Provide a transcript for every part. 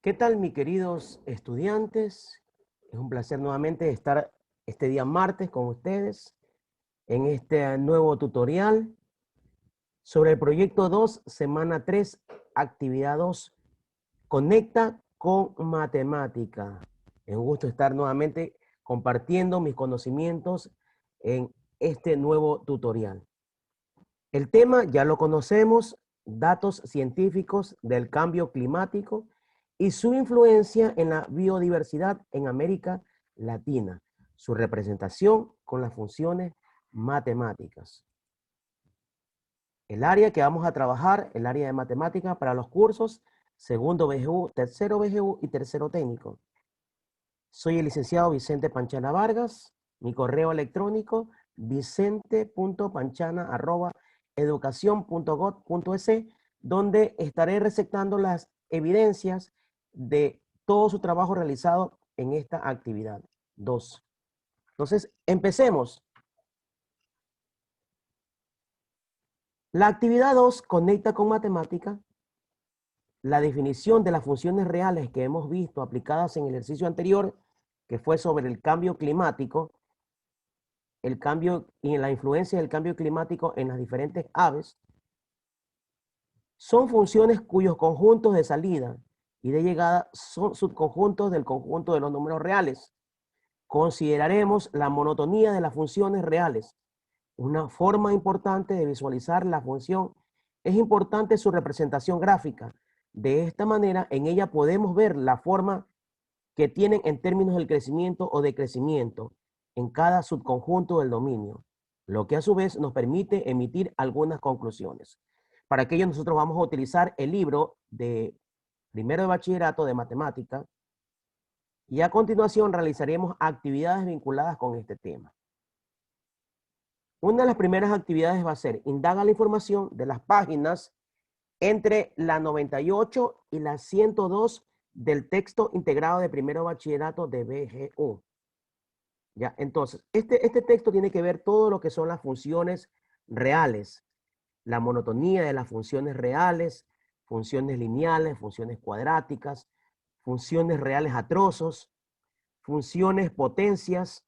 ¿Qué tal, mis queridos estudiantes? Es un placer nuevamente estar este día martes con ustedes en este nuevo tutorial sobre el proyecto 2, semana 3, actividad 2, conecta con matemática. Es un gusto estar nuevamente compartiendo mis conocimientos en este nuevo tutorial. El tema ya lo conocemos, datos científicos del cambio climático y su influencia en la biodiversidad en América Latina, su representación con las funciones matemáticas. El área que vamos a trabajar, el área de matemática para los cursos, segundo BGU, tercero BGU y tercero técnico. Soy el licenciado Vicente Panchana Vargas, mi correo electrónico vicente.panchana@educacion.gov.es, donde estaré receptando las evidencias de todo su trabajo realizado en esta actividad 2. Entonces, empecemos. La actividad 2 conecta con matemática. La definición de las funciones reales que hemos visto aplicadas en el ejercicio anterior, que fue sobre el cambio climático, el cambio y la influencia del cambio climático en las diferentes aves, son funciones cuyos conjuntos de salida y de llegada son subconjuntos del conjunto de los números reales. Consideraremos la monotonía de las funciones reales. Una forma importante de visualizar la función es importante su representación gráfica. De esta manera, en ella podemos ver la forma que tienen en términos del crecimiento o decrecimiento en cada subconjunto del dominio, lo que a su vez nos permite emitir algunas conclusiones. Para aquello nosotros vamos a utilizar el libro de primero de bachillerato de matemática y a continuación realizaremos actividades vinculadas con este tema. Una de las primeras actividades va a ser indaga la información de las páginas entre la 98 y la 102 del texto integrado de primero bachillerato de BGU. Ya, entonces, este texto tiene que ver todo lo que son las funciones reales, la monotonía de las funciones reales, funciones lineales, funciones cuadráticas, funciones reales a trozos, funciones potencias,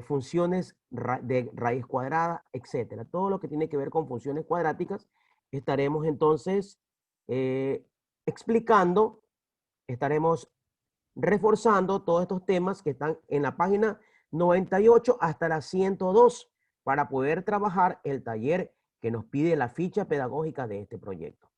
funciones de raíz cuadrada, etcétera. Todo lo que tiene que ver con funciones cuadráticas, estaremos entonces explicando, estaremos reforzando todos estos temas que están en la página 98 hasta la 102 para poder trabajar el taller que nos pide la ficha pedagógica de este proyecto.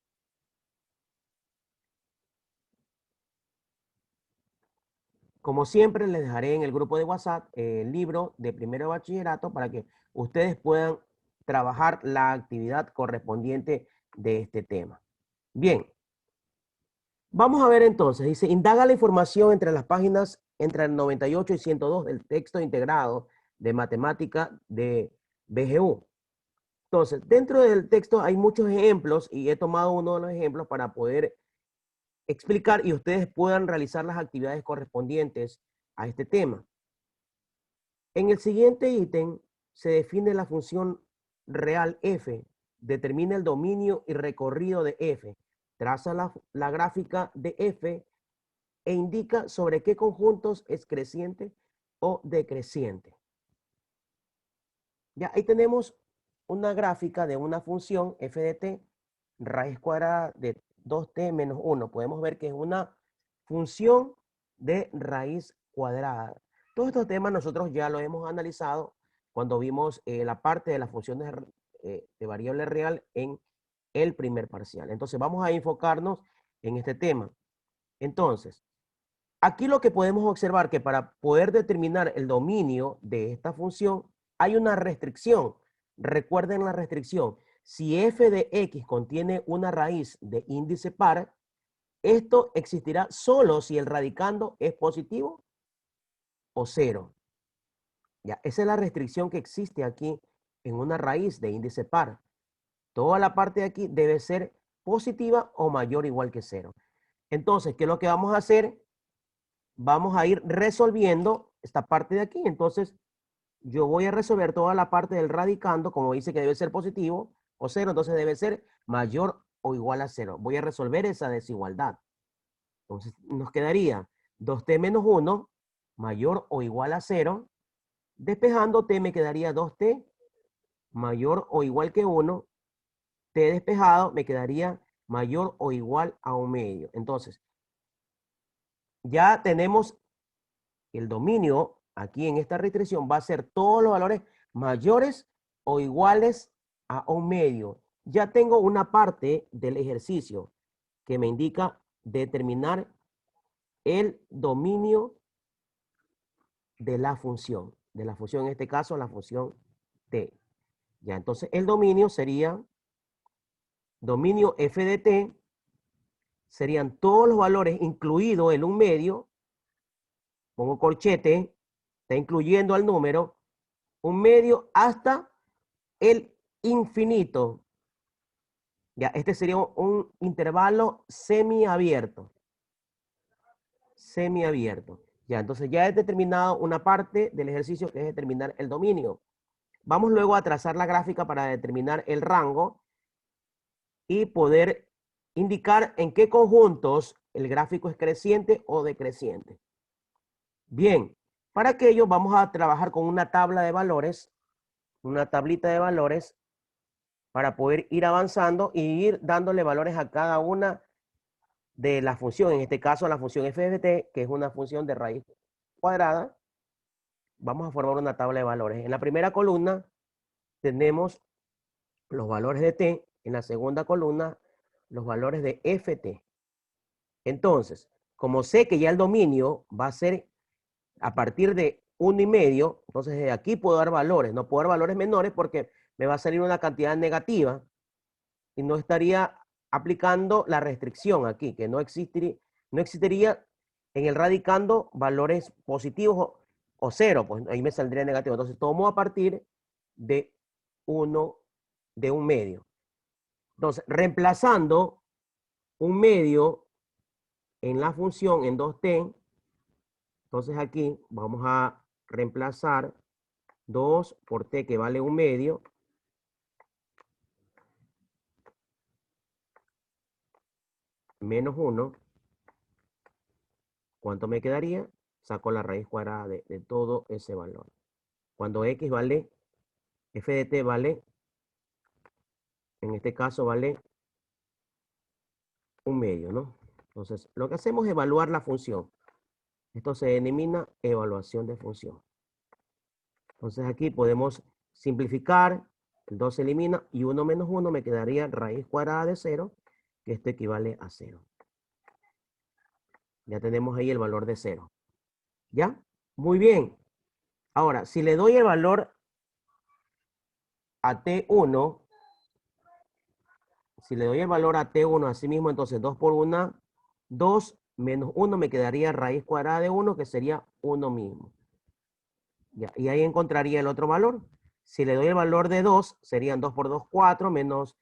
Como siempre, les dejaré en el grupo de WhatsApp el libro de primero de bachillerato para que ustedes puedan trabajar la actividad correspondiente de este tema. Bien, vamos a ver entonces, dice, indaga la información entre las páginas entre el 98 y 102 del texto integrado de matemática de BGU. Entonces, dentro del texto hay muchos ejemplos y he tomado uno de los ejemplos para poder explicar y ustedes puedan realizar las actividades correspondientes a este tema. En el siguiente ítem se define la función real f, determina el dominio y recorrido de f, traza la gráfica de f e indica sobre qué conjuntos es creciente o decreciente. Ya ahí tenemos una gráfica de una función f de t, raíz cuadrada de 2t menos 1. Podemos ver que es una función de raíz cuadrada. Todos estos temas nosotros ya lo hemos analizado cuando vimos la parte de las funciones de variable real en el primer parcial. Entonces vamos a enfocarnos en este tema. Entonces, aquí lo que podemos observar que para poder determinar el dominio de esta función hay una restricción. Recuerden la restricción. Si f de x contiene una raíz de índice par, esto existirá solo si el radicando es positivo o cero. Ya, esa es la restricción que existe aquí en una raíz de índice par. Toda la parte de aquí debe ser positiva o mayor o igual que cero. Entonces, ¿qué es lo que vamos a hacer? Vamos a ir resolviendo esta parte de aquí. Entonces, yo voy a resolver toda la parte del radicando, como dice que debe ser positivo o cero, entonces debe ser mayor o igual a cero. Voy a resolver esa desigualdad. Entonces nos quedaría 2t menos 1 mayor o igual a 0. Despejando t me quedaría 2t mayor o igual que 1. T despejado me quedaría mayor o igual a 1 medio. Entonces, ya tenemos el dominio aquí en esta restricción va a ser todos los valores mayores o iguales a 1 medio. Ya tengo una parte del ejercicio que me indica determinar el dominio de la función. De la función, en este caso, la función t. Ya, entonces el dominio sería dominio f de t, serían todos los valores incluido el 1 medio, pongo corchete, está incluyendo al número 1 medio hasta el infinito. Ya, este sería un intervalo semiabierto. Semiabierto. Ya, entonces ya he determinado una parte del ejercicio que es determinar el dominio. Vamos luego a trazar la gráfica para determinar el rango y poder indicar en qué conjuntos el gráfico es creciente o decreciente. Bien, para aquello vamos a trabajar con una tabla de valores, una tablita de valores para poder ir avanzando y ir dándole valores a cada una de las funciones. En este caso, la función f de t, que es una función de raíz cuadrada. Vamos a formar una tabla de valores. En la primera columna tenemos los valores de t. En la segunda columna, los valores de ft. Entonces, como sé que ya el dominio va a ser a partir de 1 y medio, entonces de aquí puedo dar valores. No puedo dar valores menores porque me va a salir una cantidad negativa y no estaría aplicando la restricción aquí, que no existiría en el radicando valores positivos o cero, pues ahí me saldría negativo. Entonces tomo a partir de 1, de 1 medio. Entonces, reemplazando 1 medio en la función en 2t, entonces aquí vamos a reemplazar 2 por t que vale 1 medio menos 1. ¿Cuánto me quedaría? Saco la raíz cuadrada de todo ese valor. Cuando x vale, f de t vale, en este caso vale 1 medio, ¿no? Entonces, lo que hacemos es evaluar la función. Esto se denomina evaluación de función. Entonces aquí podemos simplificar, el 2 se elimina y 1 menos 1 me quedaría raíz cuadrada de 0, que esto equivale a 0. Ya tenemos ahí el valor de 0. ¿Ya? Muy bien. Ahora, si le doy el valor a T1, si le doy el valor a T1 así mismo, entonces 2 por 1, 2 menos 1 me quedaría raíz cuadrada de 1, que sería 1 mismo. Ya, y ahí encontraría el otro valor. Si le doy el valor de 2, serían 2 por 2, 4, menos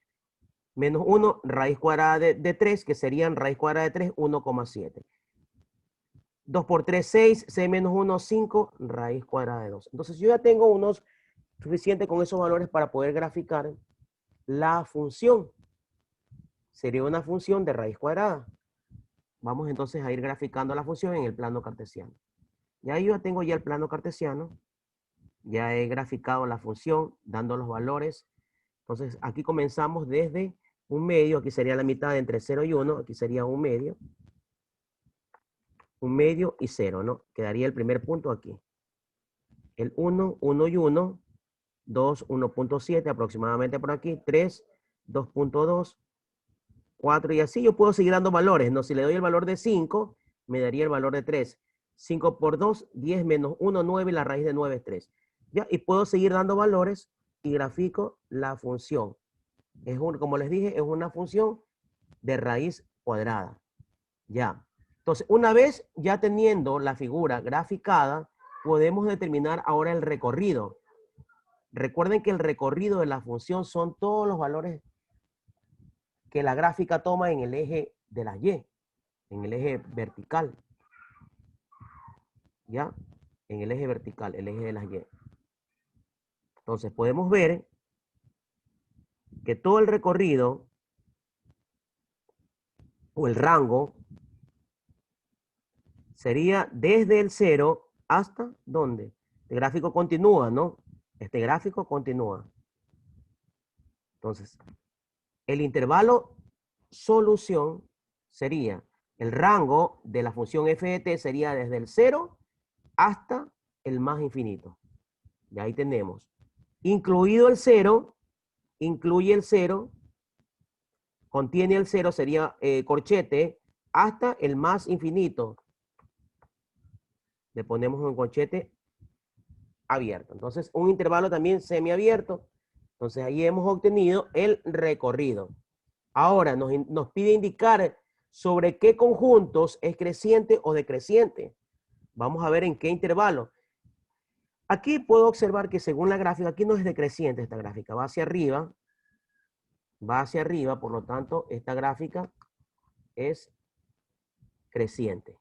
1, raíz cuadrada de 3, que serían raíz cuadrada de 3, 1,7. 2 por 3, 6, 6 menos 1, 5, raíz cuadrada de 2. Entonces yo ya tengo unos suficientes con esos valores para poder graficar la función. Sería una función de raíz cuadrada. Vamos entonces a ir graficando la función en el plano cartesiano. Ya yo tengo ya el plano cartesiano. Ya he graficado la función dando los valores. Entonces aquí comenzamos desde 1 medio. Aquí sería la mitad entre 0 y 1. Aquí sería 1 medio. 1 medio y 0, ¿no? Quedaría el primer punto aquí. El 1, 1 y 1. 2, 1.7 aproximadamente por aquí. 3, 2.2. 4 y así yo puedo seguir dando valores, ¿no? Si le doy el valor de 5, me daría el valor de 3. 5 por 2, 10 menos 1, 9, y la raíz de 9 es 3. ¿Ya? Y puedo seguir dando valores y grafico la función. Como les dije, es una función de raíz cuadrada. Ya. Entonces, una vez ya teniendo la figura graficada, podemos determinar ahora el recorrido. Recuerden que el recorrido de la función son todos los valores que la gráfica toma en el eje de la Y, en el eje vertical. ¿Ya? En el eje vertical, el eje de las Y. Entonces podemos ver que todo el recorrido o el rango sería desde el 0 hasta ¿dónde? Este gráfico continúa, ¿no? Este gráfico continúa. Entonces, el intervalo solución sería, el rango de la función f de t sería desde el 0 hasta el más infinito. Y ahí tenemos, incluido el 0, incluye el 0, contiene el 0, sería corchete, hasta el más infinito. Le ponemos un corchete abierto. Entonces, un intervalo también semiabierto. Entonces, ahí hemos obtenido el recorrido. Ahora, nos pide indicar sobre qué conjuntos es creciente o decreciente. Vamos a ver en qué intervalo. Aquí puedo observar que según la gráfica, aquí no es decreciente esta gráfica, va hacia arriba, por lo tanto, esta gráfica es creciente.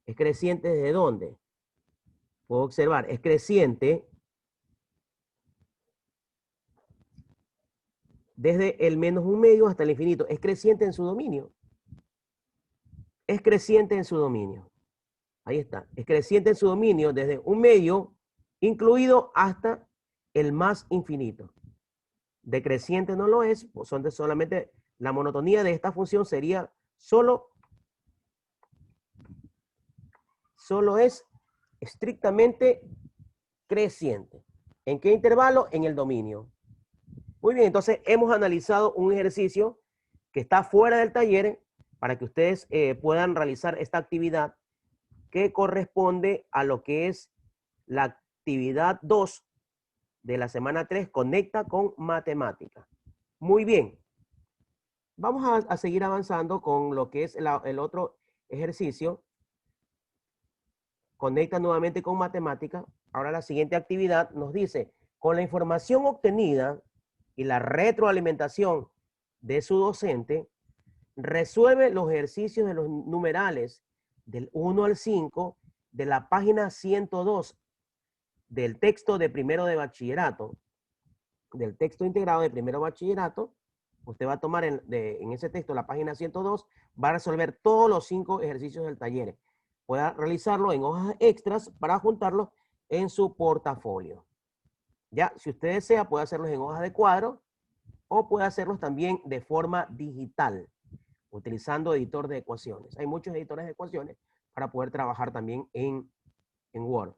¿Es creciente desde dónde? Puedo observar, es creciente desde el menos un medio hasta el infinito. Es creciente en su dominio. Es creciente en su dominio. Ahí está. Es creciente en su dominio desde un medio incluido hasta el más infinito. Decreciente no lo es, pues son solamente la monotonía de esta función sería solo es estrictamente creciente. ¿En qué intervalo? En el dominio. Muy bien, entonces hemos analizado un ejercicio que está fuera del taller para que ustedes puedan realizar esta actividad que corresponde a lo que es la actividad 2 de la semana 3, conecta con matemática. Muy bien. Vamos a seguir avanzando con lo que es el otro ejercicio. Conecta nuevamente con matemática. Ahora la siguiente actividad nos dice, con la información obtenida y la retroalimentación de su docente, resuelve los ejercicios de los numerales del 1 al 5 de la página 102 del texto de primero de bachillerato, del texto integrado de primero bachillerato. Usted va a tomar en ese texto la página 102, va a resolver todos los 5 ejercicios del taller. Pueda realizarlo en hojas extras para juntarlos en su portafolio. Ya, si usted desea, puede hacerlos en hojas de cuadro o puede hacerlos también de forma digital, utilizando editor de ecuaciones. Hay muchos editores de ecuaciones para poder trabajar también en Word.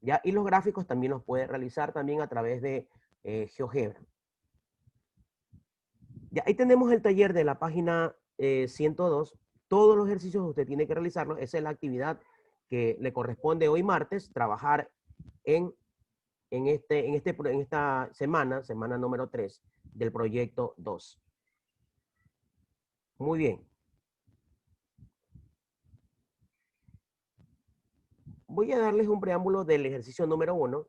¿Ya? Y los gráficos también los puede realizar también a través de GeoGebra. Ya, ahí tenemos el taller de la página 102. Todos los ejercicios usted tiene que realizarlos. Esa es la actividad que le corresponde hoy martes, trabajar en esta semana número 3 del proyecto 2. Muy bien. Voy a darles un preámbulo del ejercicio número 1.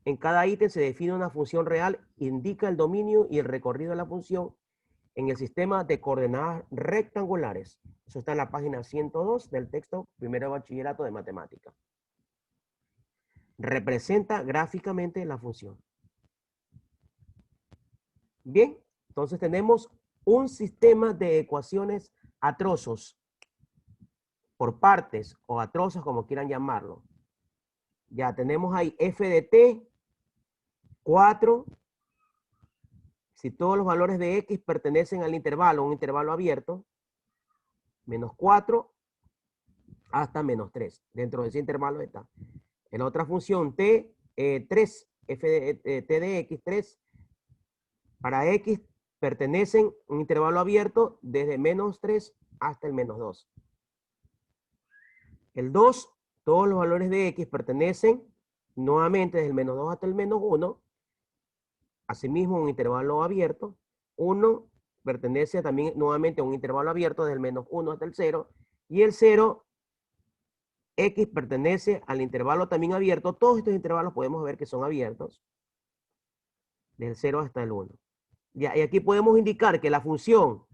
En cada ítem se define una función real, indica el dominio y el recorrido de la función en el sistema de coordenadas rectangulares. Eso está en la página 102 del texto primero de bachillerato de matemática. Representa gráficamente la función. Bien, entonces tenemos un sistema de ecuaciones a trozos, por partes o a trozos como quieran llamarlo. Ya tenemos ahí f de t, 4, si todos los valores de x pertenecen al intervalo, un intervalo abierto, menos 4 hasta menos 3. Dentro de ese intervalo está. En la otra función t, 3, f de t de x, 3, para x pertenecen un intervalo abierto desde menos 3 hasta el menos 2. El 2, todos los valores de x pertenecen nuevamente desde el menos 2 hasta el menos 1. Asimismo, un intervalo abierto. 1 pertenece también nuevamente a un intervalo abierto desde el menos 1 hasta el 0. Y el 0, x pertenece al intervalo también abierto. Todos estos intervalos podemos ver que son abiertos. Del 0 hasta el 1. Ya, y aquí podemos indicar que la función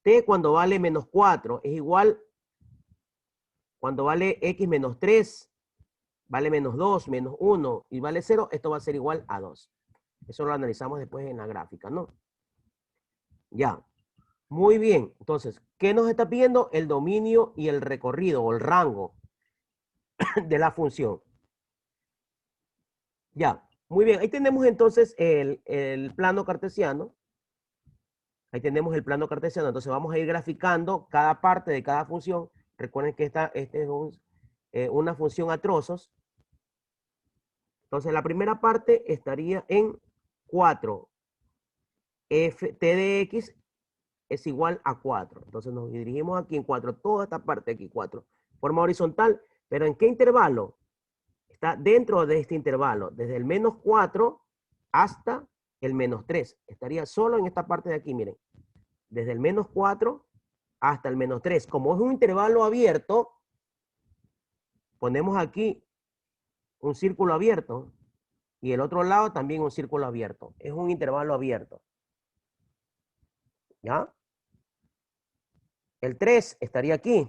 t cuando vale menos 4 es igual cuando vale x menos 3, vale menos 2, menos 1 y vale 0, esto va a ser igual a 2. Eso lo analizamos después en la gráfica, ¿no? Ya. Muy bien. Entonces, ¿qué nos está pidiendo? El dominio y el recorrido o el rango de la función. Ya, muy bien. Ahí tenemos entonces el plano cartesiano. Ahí tenemos el plano cartesiano. Entonces vamos a ir graficando cada parte de cada función. Recuerden que este es una función a trozos. Entonces la primera parte estaría en 4. T de x es igual a 4. Entonces nos dirigimos aquí en 4. Toda esta parte aquí, 4. Forma horizontal. ¿Pero en qué intervalo? Está dentro de este intervalo. Desde el menos 4 hasta el menos 3. Estaría solo en esta parte de aquí, miren. Desde el menos 4 hasta el menos 3. Como es un intervalo abierto, ponemos aquí un círculo abierto y el otro lado también un círculo abierto. Es un intervalo abierto. ¿Ya? El 3 estaría aquí.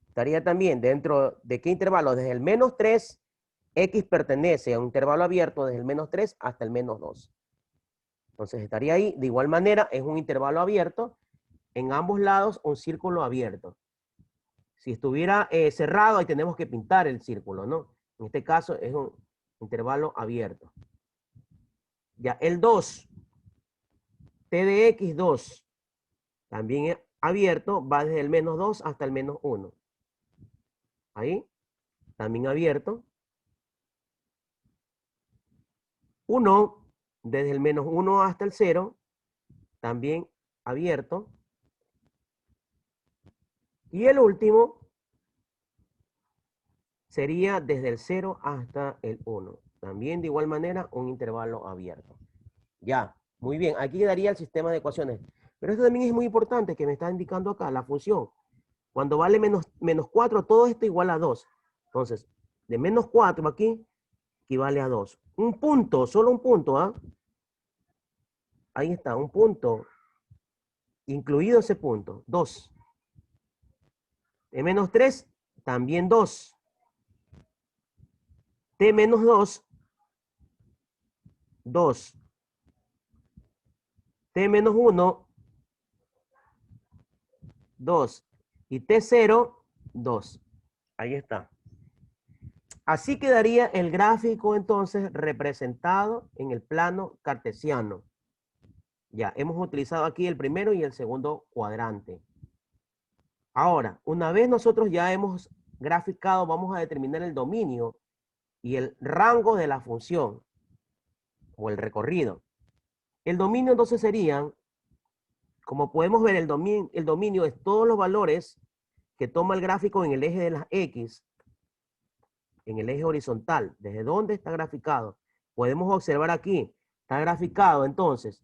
Estaría también dentro de qué intervalo. Desde el menos 3, X pertenece a un intervalo abierto desde el menos 3 hasta el menos 2. Entonces estaría ahí. De igual manera, es un intervalo abierto. En ambos lados, un círculo abierto. Si estuviera cerrado, ahí tenemos que pintar el círculo, ¿no? En este caso es un intervalo abierto. Ya, el 2, T de X 2, también es abierto, va desde el menos 2 hasta el menos 1. Ahí, también abierto. 1, desde el menos 1 hasta el 0, también abierto. Y el último sería desde el 0 hasta el 1. También de igual manera un intervalo abierto. Ya, muy bien. Aquí daría el sistema de ecuaciones. Pero esto también es muy importante que me está indicando acá la función. Cuando vale menos 4, todo esto igual a 2. Entonces, de menos 4 aquí equivale a 2. Un punto, solo un punto, ¿ah? Ahí está, un punto. Incluido ese punto, 2. De menos 3, también 2. T menos 2, 2. T menos 1, 2. Y T0, 2. Ahí está. Así quedaría el gráfico entonces representado en el plano cartesiano. Ya, hemos utilizado aquí el primero y el segundo cuadrante. Ahora, una vez nosotros ya hemos graficado, vamos a determinar el dominio y el rango de la función o el recorrido. El dominio entonces serían, como podemos ver, el dominio es todos los valores que toma el gráfico en el eje de las X, en el eje horizontal. ¿Desde dónde está graficado? Podemos observar aquí, está graficado entonces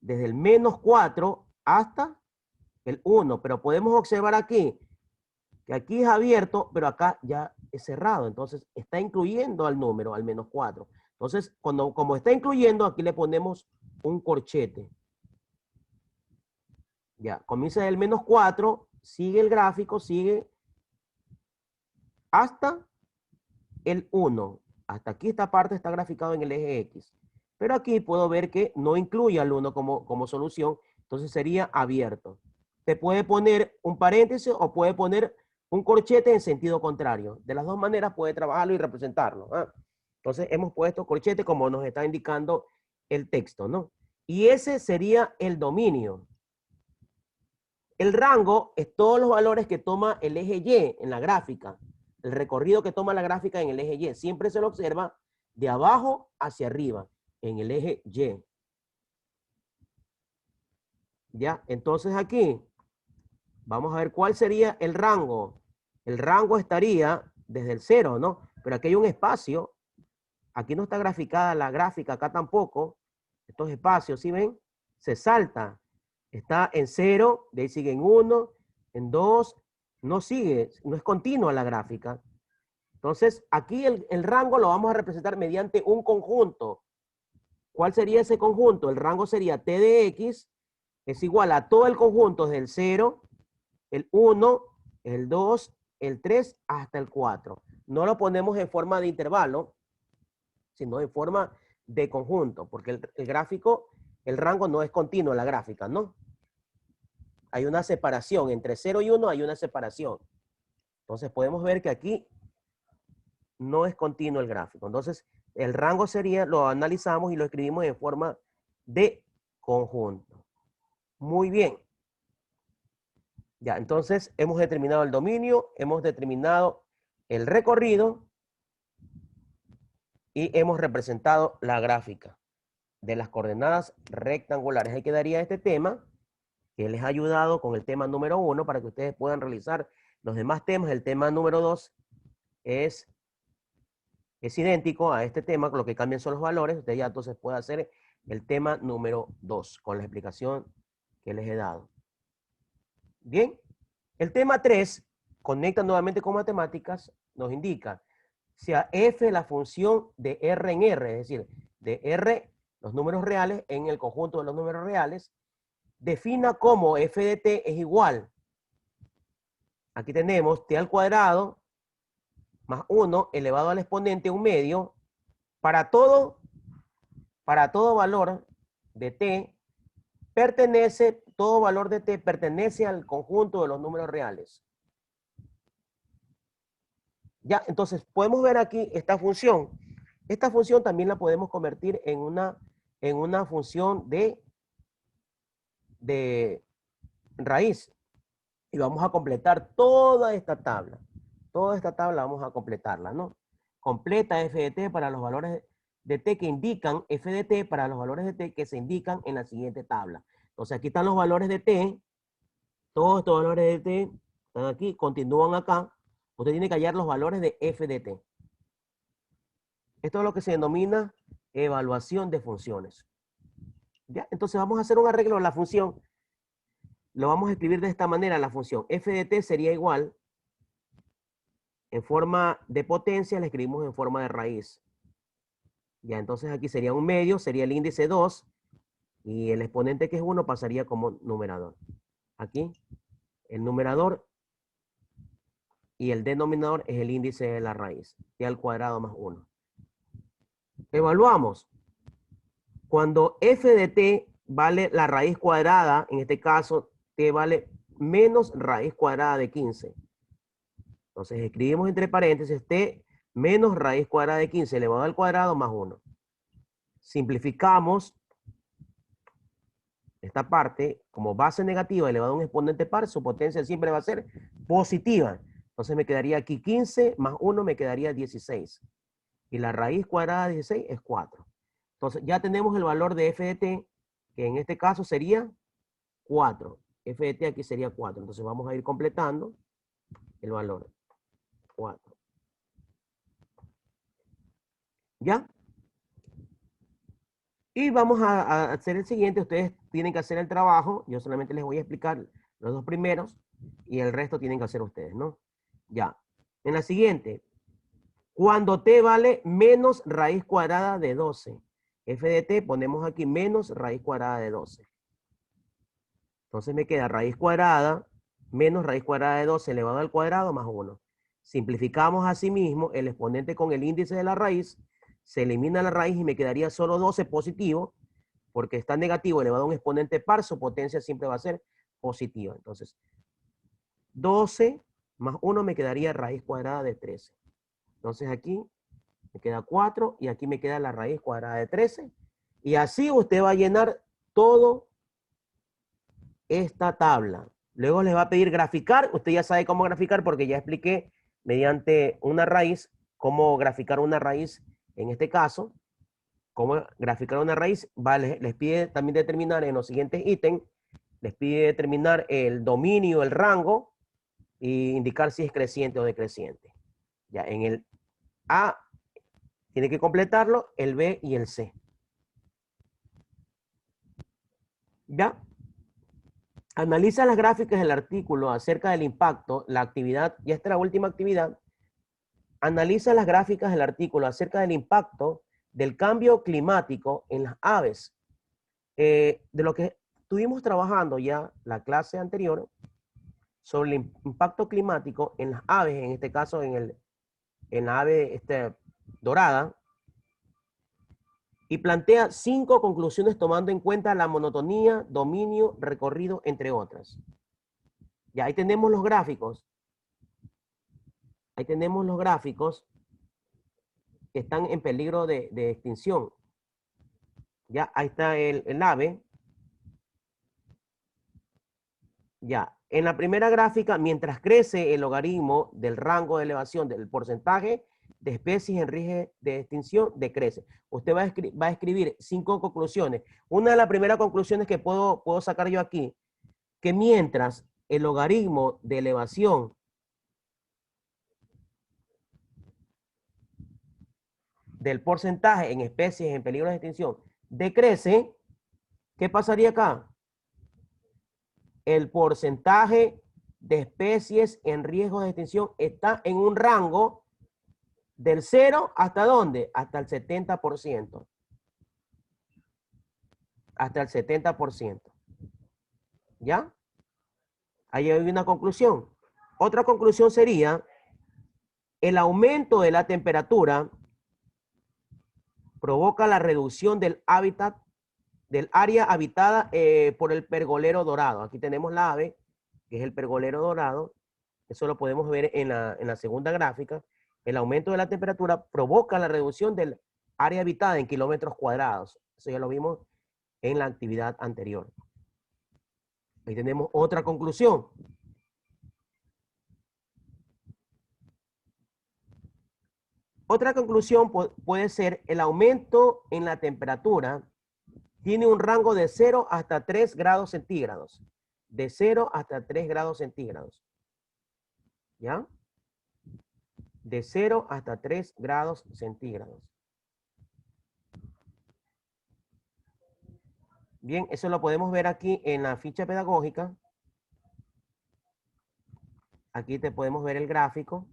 desde el menos 4 hasta el 1, pero podemos observar aquí que aquí es abierto, pero acá ya es cerrado, entonces está incluyendo al número, al menos 4. Entonces, como está incluyendo, aquí le ponemos un corchete. Ya, comienza del menos 4, sigue el gráfico, sigue hasta el 1. Hasta aquí esta parte está graficado en el eje X. Pero aquí puedo ver que no incluye al 1 como solución, entonces sería abierto. Se puede poner un paréntesis o puede poner un corchete en sentido contrario. De las dos maneras puede trabajarlo y representarlo. ¿Ah? Entonces hemos puesto corchete como nos está indicando el texto, ¿no? Y ese sería el dominio. El rango es todos los valores que toma el eje Y en la gráfica. El recorrido que toma la gráfica en el eje Y. Siempre se lo observa de abajo hacia arriba, en el eje Y. ¿Ya? Entonces aquí, vamos a ver cuál sería el rango. El rango estaría desde el 0, ¿no? Pero aquí hay un espacio. Aquí no está graficada la gráfica, acá tampoco. Estos espacios, ¿sí ven? Se salta. Está en 0, de ahí sigue en 1, en 2, no sigue, no es continua la gráfica. Entonces, aquí el rango lo vamos a representar mediante un conjunto. ¿Cuál sería ese conjunto? El rango sería T de X es igual a todo el conjunto desde el 0, el 1, el 2, el 3 hasta el 4. No lo ponemos en forma de intervalo, sino en forma de conjunto, porque el gráfico, el rango no es continuo en la gráfica, ¿no? hay una separación, entre 0 y 1 hay una separación. Entonces podemos ver que aquí no es continuo el gráfico. Entonces el rango sería, lo analizamos y lo escribimos en forma de conjunto. Muy bien. Ya, entonces hemos determinado el dominio, hemos determinado el recorrido y hemos representado la gráfica de las coordenadas rectangulares. Ahí quedaría este tema que les ha ayudado con el tema número 1 para que ustedes puedan realizar los demás temas. El tema número 2 es idéntico a este tema, lo que cambian son los valores. Usted ya entonces puede hacer el tema número 2 con la explicación que les he dado. Bien, el tema 3 conecta nuevamente con matemáticas, nos indica sea f la función de R en R, es decir, de R, los números reales, en el conjunto de los números reales, defina cómo f de t es igual. Aquí tenemos t al cuadrado más 1 elevado al exponente 1 medio para todo valor de t todo valor de t pertenece al conjunto de los números reales. Ya, entonces podemos ver aquí esta función. Esta función también la podemos convertir en una función de raíz. Y vamos a completar toda esta tabla. Toda esta tabla vamos a completarla, ¿no? Completa f de t para los valores de t que indican f de t para los valores de t que se indican en la siguiente tabla. Entonces aquí están los valores de t. Todos estos valores de t están aquí, continúan acá. Usted tiene que hallar los valores de f de t. Esto es lo que se denomina evaluación de funciones. ¿Ya? Entonces vamos a hacer un arreglo de la función. Lo vamos a escribir de esta manera, la función f de t sería igual, en forma de potencia, la escribimos en forma de raíz. Ya, entonces aquí sería un medio, sería el índice 2, y el exponente que es 1 pasaría como numerador. Aquí, el numerador y el denominador es el índice de la raíz, t al cuadrado más 1. Evaluamos. Cuando f de t vale la raíz cuadrada, en este caso, t vale menos raíz cuadrada de 15. Entonces escribimos entre paréntesis t menos raíz cuadrada de 15 elevado al cuadrado más 1. Simplificamos esta parte como base negativa elevado a un exponente par, su potencia siempre va a ser positiva. Entonces me quedaría aquí 15 más 1 me quedaría 16. Y la raíz cuadrada de 16 es 4. Entonces ya tenemos el valor de f de t, que en este caso sería 4. F de t aquí sería 4. Entonces vamos a ir completando el valor. 4. ¿Ya? Y vamos a hacer el siguiente. Ustedes tienen que hacer el trabajo. Yo solamente les voy a explicar los dos primeros y el resto tienen que hacer ustedes, ¿no? Ya. En la siguiente, cuando t vale menos raíz cuadrada de 12. F de t ponemos aquí menos raíz cuadrada de 12. Entonces me queda raíz cuadrada menos raíz cuadrada de 12 elevado al cuadrado más 1. Simplificamos asimismo el exponente con el índice de la raíz. Se elimina la raíz y me quedaría solo 12 positivo, porque está negativo elevado a un exponente par, su potencia siempre va a ser positiva. Entonces, 12 más 1 me quedaría raíz cuadrada de 13. Entonces aquí me queda 4 y aquí me queda la raíz cuadrada de 13. Y así usted va a llenar todo esta tabla. Luego les va a pedir graficar. Usted ya sabe cómo graficar porque ya expliqué mediante una raíz cómo graficar una raíz en este caso. Cómo graficar una raíz. Vale, les pide también determinar en los siguientes ítems. Les pide determinar el dominio, el rango e indicar si es creciente o decreciente. Ya en el A tiene que completarlo, el B y el C. ¿Ya? Analiza las gráficas del artículo acerca del impacto, la actividad, y esta es la última actividad. Analiza las gráficas del artículo acerca del impacto del cambio climático en las aves. De lo que estuvimos trabajando ya la clase anterior sobre el impacto climático en las aves, en este caso en la ave dorada, y plantea 5 conclusiones tomando en cuenta la monotonía, dominio, recorrido, entre otras. Ya ahí tenemos los gráficos. Ahí tenemos los gráficos que están en peligro de extinción. Ya, ahí está el ave. Ya, en la primera gráfica, mientras crece el logaritmo del rango de elevación del porcentaje de especies en riesgo de extinción, decrece. Usted va a escribir 5 conclusiones. Una de las primeras conclusiones que puedo sacar yo aquí, que mientras el logaritmo de elevación del porcentaje en especies en peligro de extinción decrece, ¿qué pasaría acá? El porcentaje de especies en riesgo de extinción está en un rango del 0 hasta ¿dónde? Hasta el 70%. Hasta el 70%. ¿Ya? Ahí hay una conclusión. Otra conclusión sería el aumento de la temperatura provoca la reducción del hábitat del área habitada por el pergolero dorado. Aquí tenemos la ave, que es el pergolero dorado. Eso lo podemos ver en la segunda gráfica. El aumento de la temperatura provoca la reducción del área habitada en kilómetros cuadrados. Eso ya lo vimos en la actividad anterior. Ahí tenemos otra conclusión. Otra conclusión puede ser el aumento en la temperatura tiene un rango de 0 hasta 3 grados centígrados. De 0 hasta 3 grados centígrados. ¿Ya? De 0 hasta 3 grados centígrados. Bien, eso lo podemos ver aquí en la ficha pedagógica. Aquí te podemos ver el gráfico.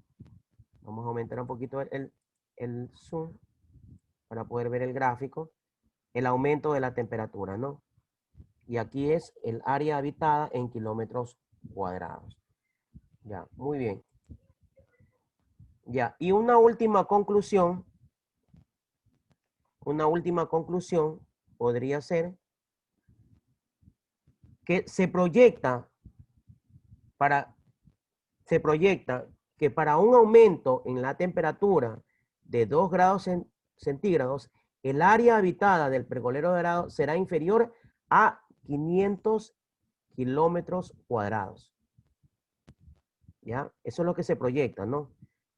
Vamos a aumentar un poquito el zoom para poder ver el gráfico. El aumento de la temperatura, ¿no? Y aquí es el área habitada en kilómetros cuadrados. Ya, muy bien. Ya, y una última conclusión podría ser que se proyecta que para un aumento en la temperatura de 2 grados centígrados, el área habitada del pergolero dorado será inferior a 500 kilómetros cuadrados. ¿Ya? Eso es lo que se proyecta, ¿no?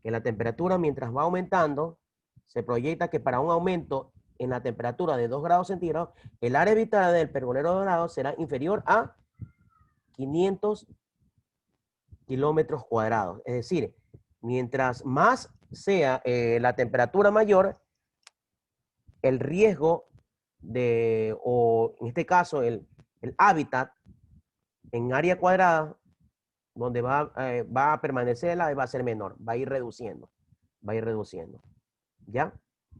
Que la temperatura, mientras va aumentando, se proyecta que para un aumento en la temperatura de 2 grados centígrados, el área habitada del pergolero dorado será inferior a 500 kilómetros cuadrados. Es decir, mientras más sea la temperatura mayor, el riesgo o en este caso, el hábitat en área cuadrada, donde va a permanecer el ave, va a ser menor, va a ir reduciendo, ¿ya?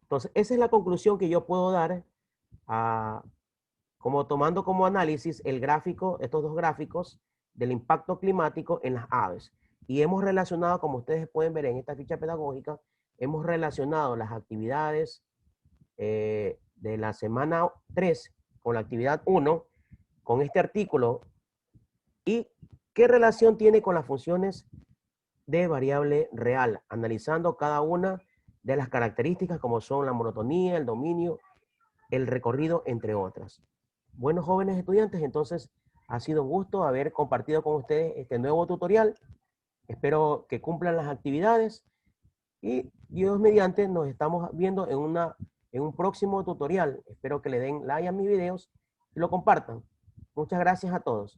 Entonces, esa es la conclusión que yo puedo dar como tomando como análisis el gráfico, estos dos gráficos del impacto climático en las aves. Y hemos relacionado, como ustedes pueden ver en esta ficha pedagógica, hemos relacionado las actividades de la semana 3 con la actividad 1, con este artículo, y qué relación tiene con las funciones de variable real, analizando cada una de las características como son la monotonía, el dominio, el recorrido, entre otras. Bueno, jóvenes estudiantes, entonces ha sido un gusto haber compartido con ustedes este nuevo tutorial. Espero que cumplan las actividades y Dios mediante nos estamos viendo en un próximo tutorial. Espero que le den like a mis videos y lo compartan. Muchas gracias a todos.